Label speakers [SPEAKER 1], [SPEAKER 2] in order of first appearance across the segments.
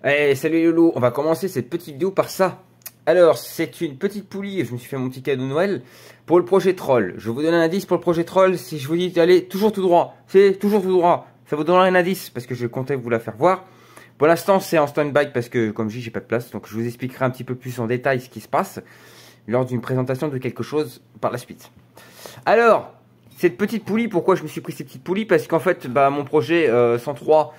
[SPEAKER 1] Allez, salut Lolo, on va commencer cette petite vidéo par ça. Alors, c'est une petite poulie, je me suis fait mon petit cadeau de Noël pour le projet Troll. Je vous donne un indice pour le projet Troll, si je vous dis d'aller toujours tout droit, c'est toujours tout droit. Ça vous donnera un indice, parce que je comptais vous la faire voir. Pour l'instant, c'est en stand-by, parce que comme je dis, j'ai pas de place, donc je vous expliquerai un petit peu plus en détail ce qui se passe lors d'une présentation de quelque chose par la suite. Alors, cette petite poulie, pourquoi je me suis pris ces petites poulies? Parce qu'en fait, mon projet 103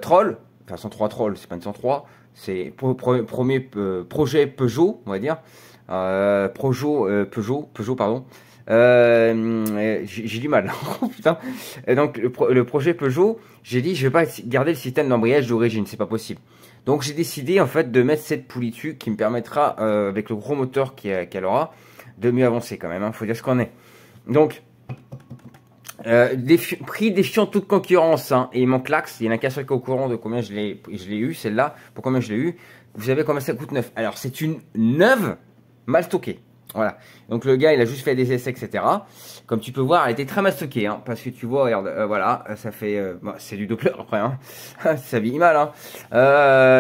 [SPEAKER 1] Troll, enfin 103 Troll, c'est pas une 103, c'est premier projet Peugeot, on va dire, Peugeot, pardon. J'ai du mal, oh, putain. Et donc le projet Peugeot, j'ai dit je vais pas garder le système d'embrayage d'origine, c'est pas possible. Donc j'ai décidé en fait de mettre cette poulie dessus qui me permettra, avec le gros moteur qu'elle aura, de mieux avancer quand même, hein, faut dire ce qu'on est. Donc, prix défiant toute concurrence, hein, et il manque l'axe, il y en a qu'un seul qui est au courant de combien je l'ai eu, celle-là, pour combien je l'ai eu. Vous savez combien ça coûte neuf? Alors, c'est une neuve mal stockée. Voilà. Donc, le gars, il a juste fait des essais, etc. Comme tu peux voir, elle était très mal stockée, hein, parce que tu vois, regarde, voilà, ça fait, c'est du Doppler après, hein. Ça vieillit mal, hein.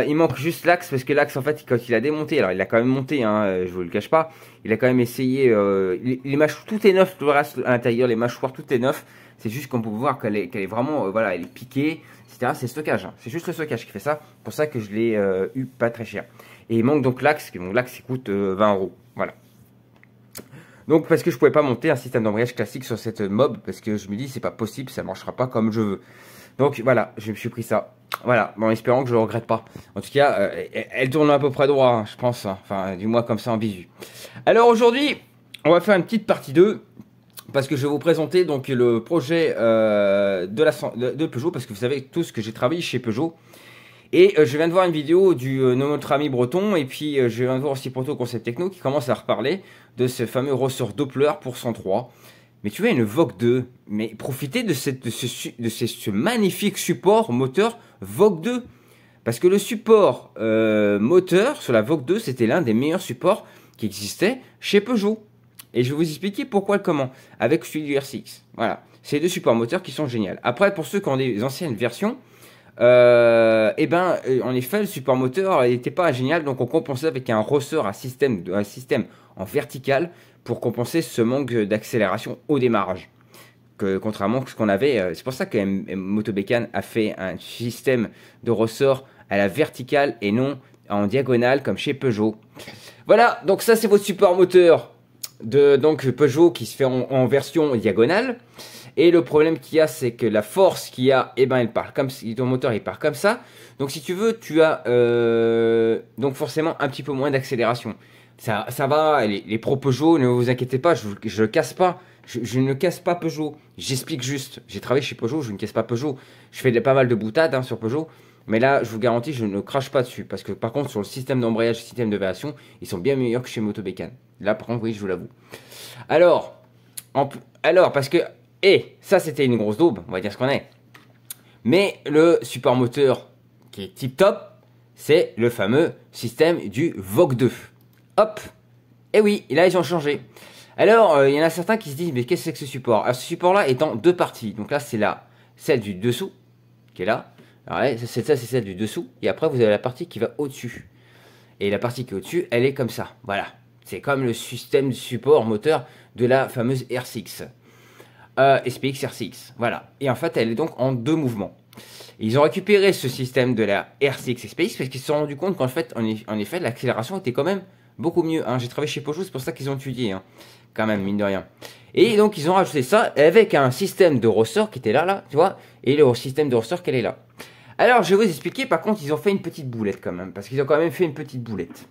[SPEAKER 1] Il manque juste l'axe, parce que l'axe, en fait, quand il a démonté, alors il a quand même monté, hein, je vous le cache pas, il a quand même essayé, les mâchoires, tout est neuf, tout le reste à l'intérieur, les mâchoires, tout est neuf. C'est juste qu'on peut voir qu'elle est vraiment, voilà, elle est piquée, etc. C'est le stockage, hein. C'est juste le stockage qui fait ça. Pour ça que je l'ai eu pas très cher. Et il manque donc l'axe, donc l'axe il coûte 20 €. Voilà. Donc parce que je pouvais pas monter un système d'embrayage classique sur cette mob, parce que je me dis c'est pas possible, ça marchera pas comme je veux. Donc voilà, je me suis pris ça. Voilà, bon, en espérant que je le regrette pas. En tout cas, elle tourne à peu près droit, hein, je pense. Hein. Enfin, du moins comme ça en visu. Alors aujourd'hui, on va faire une petite partie 2. Parce que je vais vous présenter donc le projet de Peugeot. Parce que vous savez tous que j'ai travaillé chez Peugeot. Et je viens de voir une vidéo de notre ami breton. Et puis je viens de voir aussi Proto Concept Techno qui commence à reparler de ce fameux ressort Doppler pour 103. Mais tu vois, une Vogue 2. Mais profitez de ce magnifique support moteur Vogue 2. Parce que le support moteur sur la Vogue 2, c'était l'un des meilleurs supports qui existait chez Peugeot. Et je vais vous expliquer pourquoi et comment, avec celui du RCX. Voilà, c'est deux supports moteurs qui sont géniaux. Après, pour ceux qui ont des anciennes versions, en effet, le support moteur n'était pas génial, donc on compensait avec un ressort, un système en vertical pour compenser ce manque d'accélération au démarrage. Contrairement à ce qu'on avait, c'est pour ça que Motobécane a fait un système de ressort à la verticale et non en diagonale comme chez Peugeot. Voilà, donc ça c'est votre support moteur de donc Peugeot qui se fait en version diagonale. Et le problème qu'il y a, c'est que la force qu'il y a, il part comme ton moteur il part comme ça. Donc si tu veux, tu as donc forcément un petit peu moins d'accélération. Ça va, les pros Peugeot, ne vous inquiétez pas, je casse pas. Je ne casse pas Peugeot. J'explique juste. J'ai travaillé chez Peugeot, je ne casse pas Peugeot. Je fais pas mal de boutades, hein, sur Peugeot. Mais là, je vous garantis, je ne crache pas dessus. Parce que par contre, sur le système d'embrayage, système de variation, ils sont bien meilleurs que chez Motobécane. Là, par contre, oui, je vous l'avoue. Alors, parce que, ça c'était une grosse daube, on va dire ce qu'on est. Mais le support moteur qui est tip top, c'est le fameux système du Vogue 2. Hop. Et oui, là ils ont changé. Alors, il y en a certains qui se disent, mais qu'est-ce que c'est que ce support? Alors, ce support-là est en deux parties. Donc là, c'est celle du dessous, qui est là. Alors, là, c'est celle du dessous. Et après, vous avez la partie qui va au-dessus. Et la partie qui est au-dessus, elle est comme ça. Voilà. C'est comme le système de support moteur de la fameuse RCX. SPX RCX. Voilà. Et en fait, elle est donc en deux mouvements. Et ils ont récupéré ce système de la RCX SPX parce qu'ils se sont rendus compte qu'en fait, en effet, l'accélération était quand même beaucoup mieux. Hein. J'ai travaillé chez Peugeot, c'est pour ça qu'ils ont étudié. Hein. Quand même, mine de rien. Et donc, ils ont rajouté ça avec un système de ressort qui était là, tu vois. Et le système de ressort qu'elle est là. Alors, je vais vous expliquer. Par contre, ils ont fait une petite boulette quand même. Parce qu'ils ont quand même fait une petite boulette.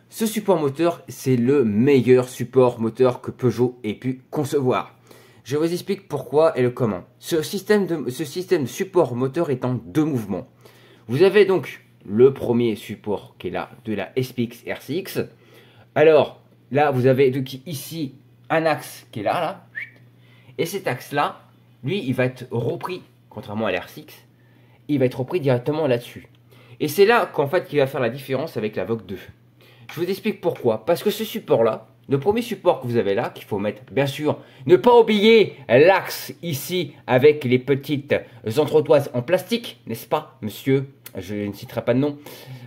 [SPEAKER 1] Ce support moteur, c'est le meilleur support moteur que Peugeot ait pu concevoir. Je vous explique pourquoi et le comment. Ce système de support moteur est en deux mouvements. Vous avez donc le premier support qui est là, de la SPX RCX. Alors, là, vous avez donc ici un axe qui est là. Et cet axe-là, lui, il va être repris, contrairement à l'RCX, il va être repris directement là-dessus. Et c'est là qu'en fait, qu'il va faire la différence avec la Vogue 2. Je vous explique pourquoi. Parce que ce support-là, le premier support que vous avez là, qu'il faut mettre, bien sûr, ne pas oublier l'axe ici avec les petites entretoises en plastique, n'est-ce pas, monsieur? je ne citerai pas de nom,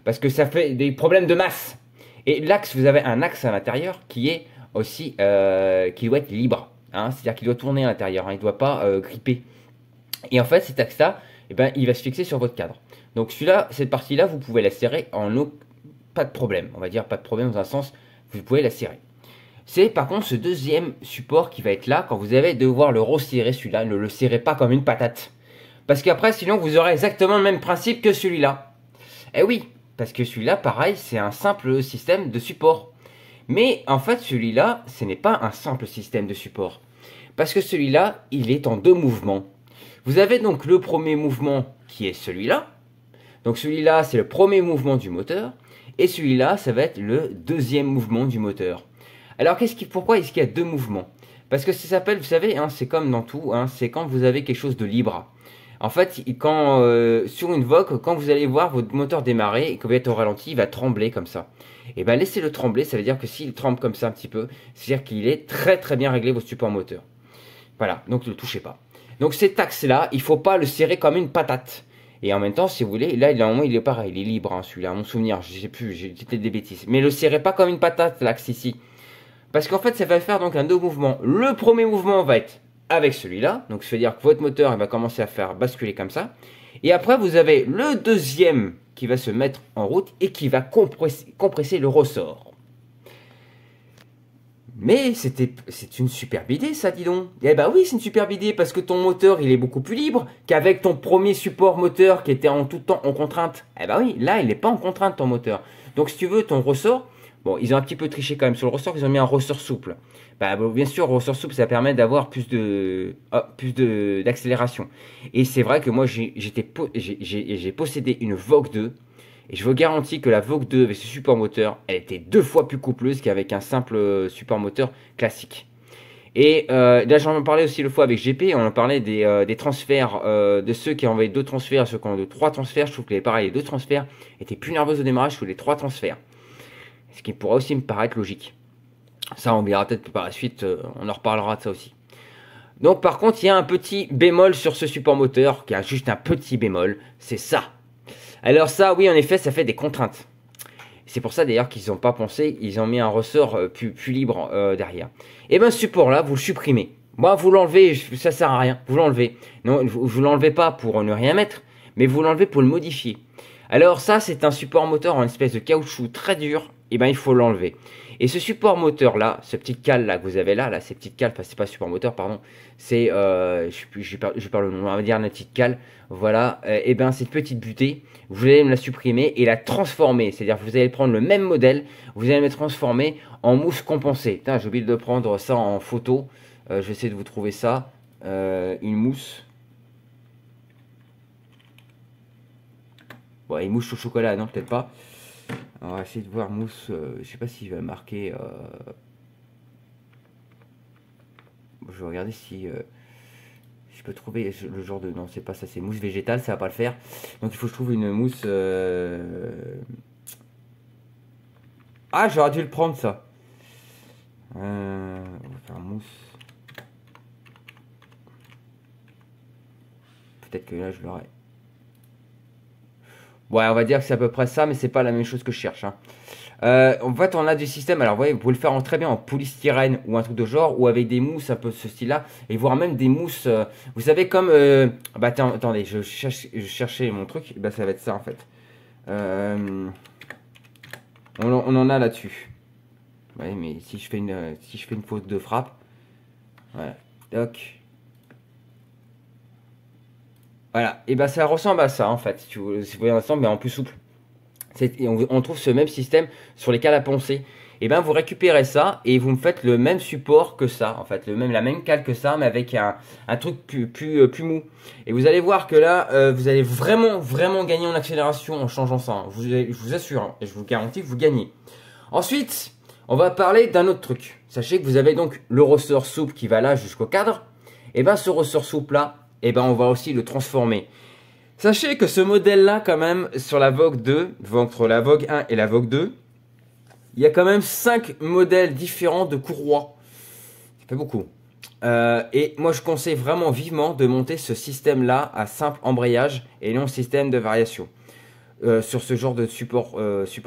[SPEAKER 1] parce que ça fait des problèmes de masse. Et l'axe, vous avez un axe à l'intérieur qui est aussi, qui doit être libre, hein, c'est-à-dire qu'il doit tourner à l'intérieur, hein, il ne doit pas gripper. Et en fait, cet axe-là, eh ben, il va se fixer sur votre cadre. Donc celui-là, cette partie-là, vous pouvez la serrer pas de problème, on va dire pas de problème dans un sens, vous pouvez la serrer. C'est par contre ce deuxième support qui va être là, quand vous allez devoir le resserrer, celui-là, ne le serrez pas comme une patate. Parce qu'après, sinon, vous aurez exactement le même principe que celui-là. Eh oui, parce que celui-là, pareil, c'est un simple système de support. Mais en fait, celui-là, ce n'est pas un simple système de support. Parce que celui-là, il est en 2 mouvements. Vous avez donc le premier mouvement qui est celui-là. Donc celui-là, c'est le premier mouvement du moteur. Et celui-là, ça va être le deuxième mouvement du moteur. Alors, pourquoi est-ce qu'il y a 2 mouvements? Parce que ça s'appelle, vous savez, hein, c'est comme dans tout, hein, c'est quand vous avez quelque chose de libre. En fait, quand sur une Vogue, quand vous allez voir votre moteur démarrer et que vous êtes au ralenti, il va trembler comme ça. Et bien, laissez-le trembler, ça veut dire que s'il tremble comme ça un petit peu, c'est-à-dire qu'il est très très bien réglé votre support moteur. Voilà, donc ne le touchez pas. Donc cet axe-là, il ne faut pas le serrer comme une patate. Et en même temps, si vous voulez, là, normalement, il est pareil, il est libre, hein, celui-là, à mon souvenir, je ne sais plus, j'ai peut-être des bêtises. Mais le serrez pas comme une patate, l'axe ici. Parce qu'en fait, ça va faire donc un 2 mouvements. Le premier mouvement va être avec celui-là. Donc, ça veut dire que votre moteur il va commencer à faire basculer comme ça. Et après, vous avez le deuxième qui va se mettre en route et qui va compresser le ressort. Mais c'est une superbe idée, ça, dis donc. Eh ben oui, c'est une superbe idée parce que ton moteur, il est beaucoup plus libre qu'avec ton premier support moteur qui était en tout temps en contrainte. Eh ben oui, là, il n'est pas en contrainte, ton moteur. Donc, si tu veux, ton ressort, bon, ils ont un petit peu triché quand même sur le ressort, ils ont mis un ressort souple. Bah, bien sûr, ressort souple, ça permet d'avoir plus d'accélération. Et c'est vrai que moi, j'ai possédé une Vogue 2. Et je vous garantis que la Vogue 2 avec ce support moteur, elle était 2 fois plus coupleuse qu'avec un simple support moteur classique. Et là, j'en parlais aussi le fois avec GP, on en parlait des transferts, de ceux qui envoyaient 2 transferts, ceux qui ont 3 transferts. Je trouve que les 2 transferts étaient plus nerveux au démarrage que les 3 transferts. Ce qui pourrait aussi me paraître logique. Ça, on verra peut-être par la suite, on en reparlera de ça aussi. Donc par contre, il y a un petit bémol sur ce support moteur, qui a juste un petit bémol, c'est ça. Alors ça, oui, en effet, ça fait des contraintes. C'est pour ça d'ailleurs qu'ils n'ont pas pensé, ils ont mis un ressort plus libre derrière. Et bien ce support-là, vous le supprimez. Moi, vous l'enlevez, ça sert à rien, vous l'enlevez. Non, vous l'enlevez pas pour ne rien mettre, mais vous l'enlevez pour le modifier. Alors ça, c'est un support moteur en espèce de caoutchouc très dur, et ben il faut l'enlever. Et ce support moteur là, ce petit cale là que vous avez là, ces petites cales, enfin c'est pas support moteur, pardon, c'est, je parle le nom, on va dire la petite cale, voilà, et ben cette petite butée, vous allez me la supprimer et la transformer, c'est-à-dire que vous allez prendre le même modèle, vous allez me transformer en mousse compensée. Putain, j'ai oublié de prendre ça en photo, je vais essayer de vous trouver ça, une mousse. Bon, une mousse au chocolat, non, peut-être pas. On va essayer de voir mousse, je sais pas s'il va marquer. Je vais regarder si je peux trouver le genre de. Non, c'est pas ça, c'est mousse végétale, ça va pas le faire. Donc il faut que je trouve une mousse. Ah, j'aurais dû le prendre ça. On va faire mousse. Peut-être que là je l'aurai. Ouais, on va dire que c'est à peu près ça, mais c'est pas la même chose que je cherche. Hein. En fait, on a du système. Alors, vous voyez, vous pouvez le faire très bien en polystyrène ou un truc de genre, ou avec des mousses un peu de ce style-là, et voire même des mousses. Vous savez, comme. Bah, attendez, je cherchais mon truc. Bah, ça va être ça en fait. On en a là-dessus. Ouais, mais si je fais une faute de frappe. Voilà. Toc. Voilà, et ben ça ressemble à ça en fait, si vous voyez ensemble, mais en plus souple. On trouve ce même système sur les cales à poncer. Et ben vous récupérez ça et vous me faites le même support que ça, en fait, la même cale que ça, mais avec un truc plus mou. Et vous allez voir que là, vous allez vraiment gagner en accélération en changeant ça. Hein. Je vous assure, hein, et je vous garantis que vous gagnez. Ensuite, on va parler d'un autre truc. Sachez que vous avez donc le ressort souple qui va là jusqu'au cadre. Et ben ce ressort souple là, et ben on va aussi le transformer. Sachez que ce modèle là quand même sur la Vogue 2, entre la Vogue 1 et la Vogue 2, il y a quand même 5 modèles différents de courroies. Ça fait beaucoup. Et moi je conseille vraiment vivement de monter ce système là à simple embrayage et non système de variation. sur ce genre de support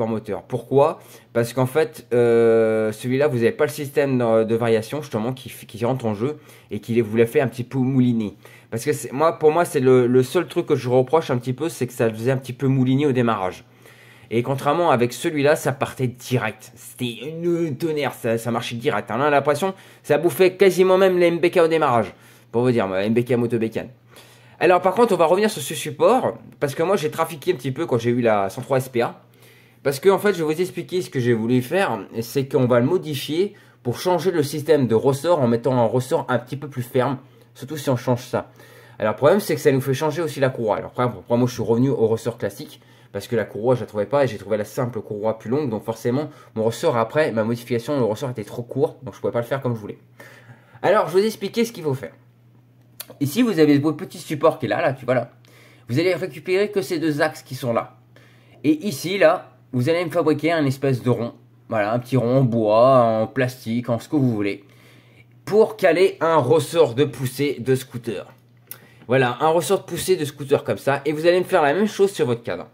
[SPEAKER 1] moteur. Pourquoi? Parce qu'en fait, celui-là, vous n'avez pas le système de variation justement qui rentre en jeu et qui vous l'a fait un petit peu mouliner. Parce que pour moi, c'est le seul truc que je reproche un petit peu, c'est que ça faisait un petit peu mouliner au démarrage. Et contrairement avec celui-là, ça partait direct. C'était une tonnerre, ça marchait direct. On a l'impression, ça bouffait quasiment même les MBK au démarrage. Pour vous dire, MBK moto bécane. Alors par contre, on va revenir sur ce support, parce que moi j'ai trafiqué un petit peu quand j'ai eu la 103 SPA. Parce que en fait, je vais vous expliquer ce que j'ai voulu faire, c'est qu'on va le modifier pour changer le système de ressort en mettant un ressort un petit peu plus ferme, surtout si on change ça. Alors le problème, c'est que ça nous fait changer aussi la courroie. Alors pour moi, je suis revenu au ressort classique, parce que la courroie, je la trouvais pas, et j'ai trouvé la simple courroie plus longue, donc forcément, mon ressort après, ma modification, le ressort était trop court, donc je pouvais pas le faire comme je voulais. Alors, je vais vous expliquer ce qu'il faut faire. Ici, vous avez votre petit support qui est là, tu vois là. Vous allez récupérer que ces deux axes qui sont là. Et ici, là, vous allez me fabriquer un espèce de rond. Voilà, un petit rond en bois, en plastique, en ce que vous voulez. Pour caler un ressort de poussée de scooter. Voilà, un ressort de poussée de scooter comme ça. Et vous allez me faire la même chose sur votre cadre.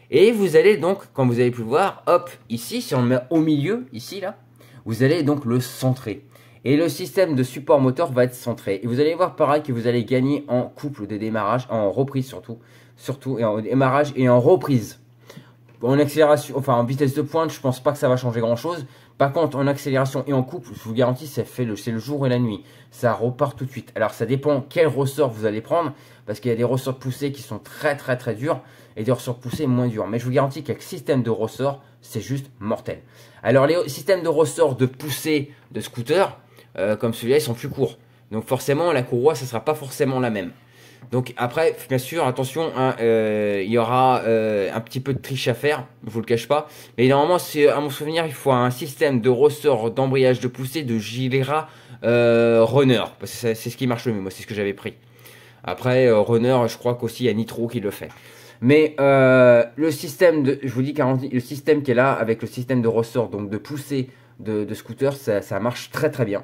[SPEAKER 1] Et vous allez donc, comme vous avez pu le voir, hop, ici, si on le met au milieu, ici, là, vous allez donc le centrer. Et le système de support moteur va être centré. Et vous allez voir pareil que vous allez gagner en couple de démarrage, en reprise surtout et en démarrage et en reprise. En accélération, enfin en vitesse de pointe, je pense pas que ça va changer grand chose. Par contre, en accélération et en couple, je vous garantis, c'est le jour et la nuit. Ça repart tout de suite. Alors ça dépend quel ressort vous allez prendre, parce qu'il y a des ressorts poussés qui sont très durs et des ressorts poussés moins durs. Mais je vous garantis qu'avec système de ressort, c'est juste mortel. Alors les systèmes de ressort de poussée de scooter, comme celui-là, ils sont plus courts. Donc forcément, la courroie, ça sera pas forcément la même. Donc après, bien sûr, attention, hein, il y aura un petit peu de triche à faire, je vous le cache pas. Mais normalement, à mon souvenir, il faut un système de ressort d'embrayage de poussée de Gilera Runner. Parce que c'est ce qui marche le mieux, moi c'est ce que j'avais pris. Après, Runner, je crois qu'aussi il y a Nitro qui le fait. Mais le système je vous dis le système qui est là, avec le système de ressort, donc de poussée de scooter, ça marche très bien.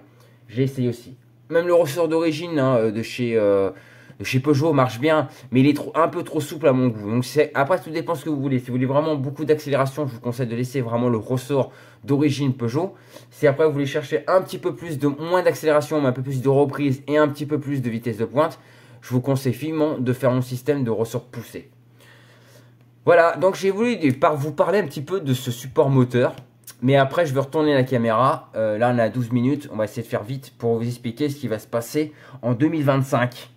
[SPEAKER 1] J'ai essayé aussi. Même le ressort d'origine hein, de chez Peugeot marche bien, mais il est un peu trop souple à mon goût. Donc après, tout dépend ce que vous voulez. Si vous voulez vraiment beaucoup d'accélération, je vous conseille de laisser vraiment le ressort d'origine Peugeot. Si après vous voulez chercher un petit peu plus moins d'accélération, mais un peu plus de reprise et un petit peu plus de vitesse de pointe, je vous conseille vivement de faire mon système de ressort poussé. Voilà, donc j'ai voulu vous parler un petit peu de ce support moteur. Mais après, je vais retourner la caméra. Là, on est à 12 minutes. On va essayer de faire vite pour vous expliquer ce qui va se passer en 2025.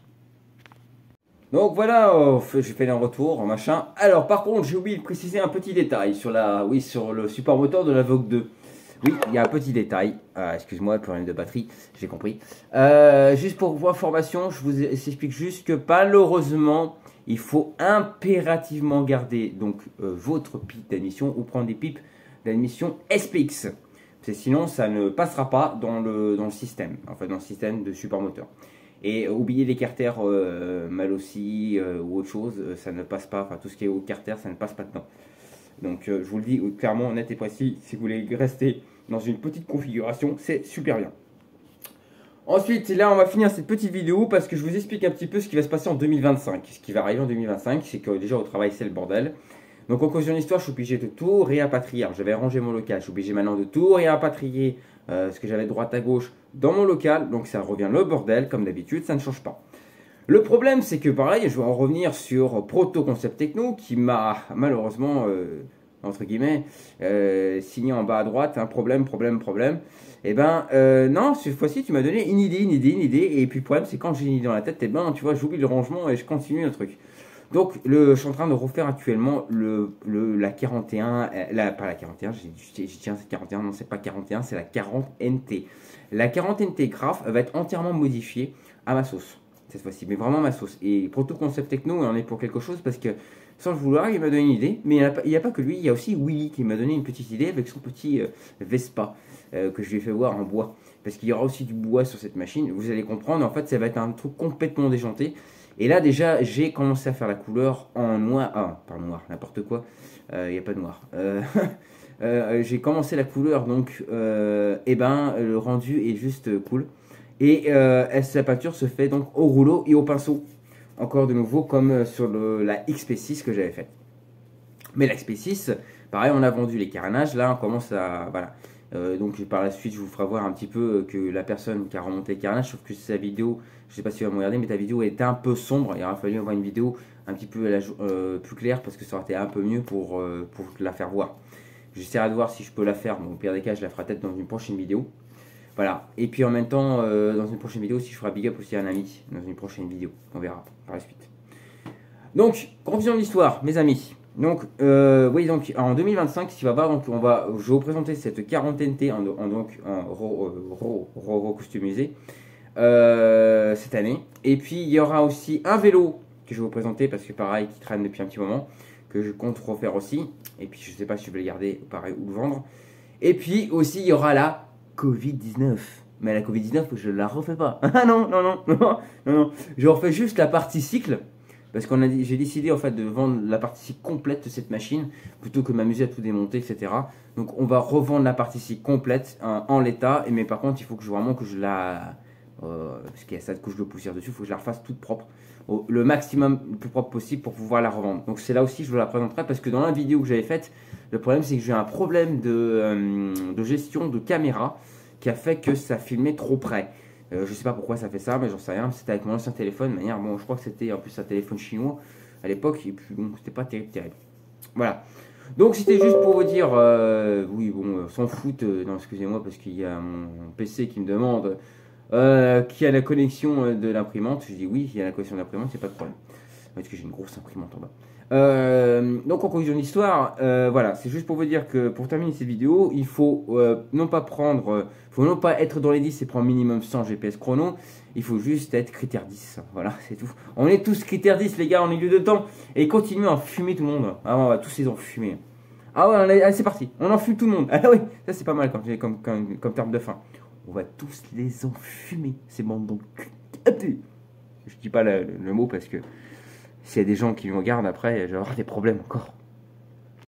[SPEAKER 1] Donc voilà, j'ai fait un retour, machin. Alors, par contre, j'ai oublié de préciser un petit détail sur le support moteur de la Vogue 2. Oui, il y a un petit détail. Excuse-moi, problème de batterie, j'ai compris. Juste pour vos informations, je vous explique juste que malheureusement, il faut impérativement garder donc votre pipe d'admission ou prendre des pipes d'admission SPX. Sinon, ça ne passera pas dans le système, en fait, dans le système de support moteur. Et oubliez les carters mal aussi ou autre chose, ça ne passe pas. Enfin, tout ce qui est au carter, ça ne passe pas dedans. Donc, je vous le dis clairement, net et précis, si vous voulez rester dans une petite configuration, c'est super bien. Ensuite, là, on va finir cette petite vidéo parce que je vous explique un petit peu ce qui va se passer en 2025. Ce qui va arriver en 2025, c'est que déjà au travail, c'est le bordel. Donc, en cause de l'histoire, je suis obligé de tout réimpatrier. J'avais rangé mon local, je suis obligé maintenant de tout réimpatrier, ce que j'avais de droite à gauche dans mon local. Donc, ça revient le bordel, comme d'habitude, ça ne change pas. Le problème, c'est que pareil, je vais en revenir sur Proto Concept Techno qui m'a malheureusement, entre guillemets, signé en bas à droite, un problème. Et ben, non, cette fois-ci, tu m'as donné une idée. Et puis, le problème, c'est quand j'ai une idée dans la tête, et ben, tu vois, j'oublie le rangement et je continue le truc. Donc, je suis en train de refaire actuellement la 41, pas la 41, j'ai dit c'est 41, non, c'est pas 41, c'est la 40 NT. La 40 NT Graph va être entièrement modifiée à ma sauce, cette fois-ci, mais vraiment ma sauce. Et Proto Concept Techno, il en est pour quelque chose parce que, sans le vouloir, il m'a donné une idée, mais il n'y a pas que lui, il y a aussi Willy qui m'a donné une petite idée avec son petit Vespa que je lui ai fait voir en bois. Parce qu'il y aura aussi du bois sur cette machine, vous allez comprendre, en fait, ça va être un truc complètement déjanté. Et là, déjà, j'ai commencé à faire la couleur en noir. Ah, pas noir, n'importe quoi. Il n'y a pas de noir. J'ai commencé la couleur, donc, le rendu est juste cool. Et sa peinture se fait donc au rouleau et au pinceau. Encore de nouveau, comme sur la XP6 que j'avais faite. Mais l'XP6, pareil, on a vendu les carénages. Là, on commence à... Voilà. Donc par la suite, je vous ferai voir un petit peu que la personne qui a remonté les carénages, sauf que sa vidéo, je sais pas si tu vas me regarder, mais ta vidéo était un peu sombre. Il aurait fallu avoir une vidéo un petit peu plus claire parce que ça aurait été un peu mieux pour la faire voir. J'essaierai de voir si je peux la faire. Bon, au pire des cas, je la ferai peut-être dans une prochaine vidéo. Voilà. Et puis en même temps, dans une prochaine vidéo, si je ferai big up aussi à un ami, dans une prochaine vidéo. On verra par la suite. Donc, conclusion de l'histoire, mes amis. Donc, oui, donc en 2025, ce qui va pas, donc je vais vous présenter cette quarantaine T en customisé cette année. Et puis, il y aura aussi un vélo que je vais vous présenter parce que pareil, qui traîne depuis un petit moment, que je compte refaire aussi. Et puis, je sais pas si je vais le garder pareil ou le vendre. Et puis aussi, il y aura la Covid-19. Mais la Covid-19, je la refais pas. Ah non, non, non, non, non, non. Je refais juste la partie cycle. Parce j'ai décidé en fait de vendre la partie cycle complète de cette machine plutôt que m'amuser à tout démonter, etc. Donc on va revendre la partie cycle complète en l'état. Mais par contre, il faut que vraiment que je la... parce qu'il y a cette couche de poussière dessus, il faut que je la refasse toute propre. Le maximum le plus propre possible pour pouvoir la revendre. Donc c'est là aussi je vous la présenterai parce que dans la vidéo que j'avais faite, le problème c'est que j'ai un problème de gestion de caméra qui a fait que ça filmait trop près. Je sais pas pourquoi ça fait ça, mais j'en sais rien. C'était avec mon ancien téléphone, de manière, bon, je crois que c'était en plus un téléphone chinois à l'époque, et puis bon, c'était pas terrible, terrible. Voilà. Donc c'était juste pour vous dire, oui, bon, s'en fout, non, excusez-moi, parce qu'il y a mon PC qui me demande qui a la connexion de l'imprimante. Je dis oui, il y a la connexion de l'imprimante, c'est pas de problème. Parce que j'ai une grosse imprimante en bas. Donc en conclusion de l'histoire, voilà, c'est juste pour vous dire que pour terminer cette vidéo, il faut non pas être dans les 10 et prendre minimum 100 GPS chrono, il faut juste être critère 10, voilà, c'est tout. On est tous critère 10 les gars en milieu de temps, et continuez à en fumer tout le monde. Ah ouais, on va tous les enfumer. Ah ouais, allez, c'est parti, on enfume tout le monde. Ah oui, ça c'est pas mal comme terme de fin. On va tous les enfumer, ces bandes donc. Je dis pas le mot parce que s'il y a des gens qui me regardent après, je vais avoir des problèmes encore.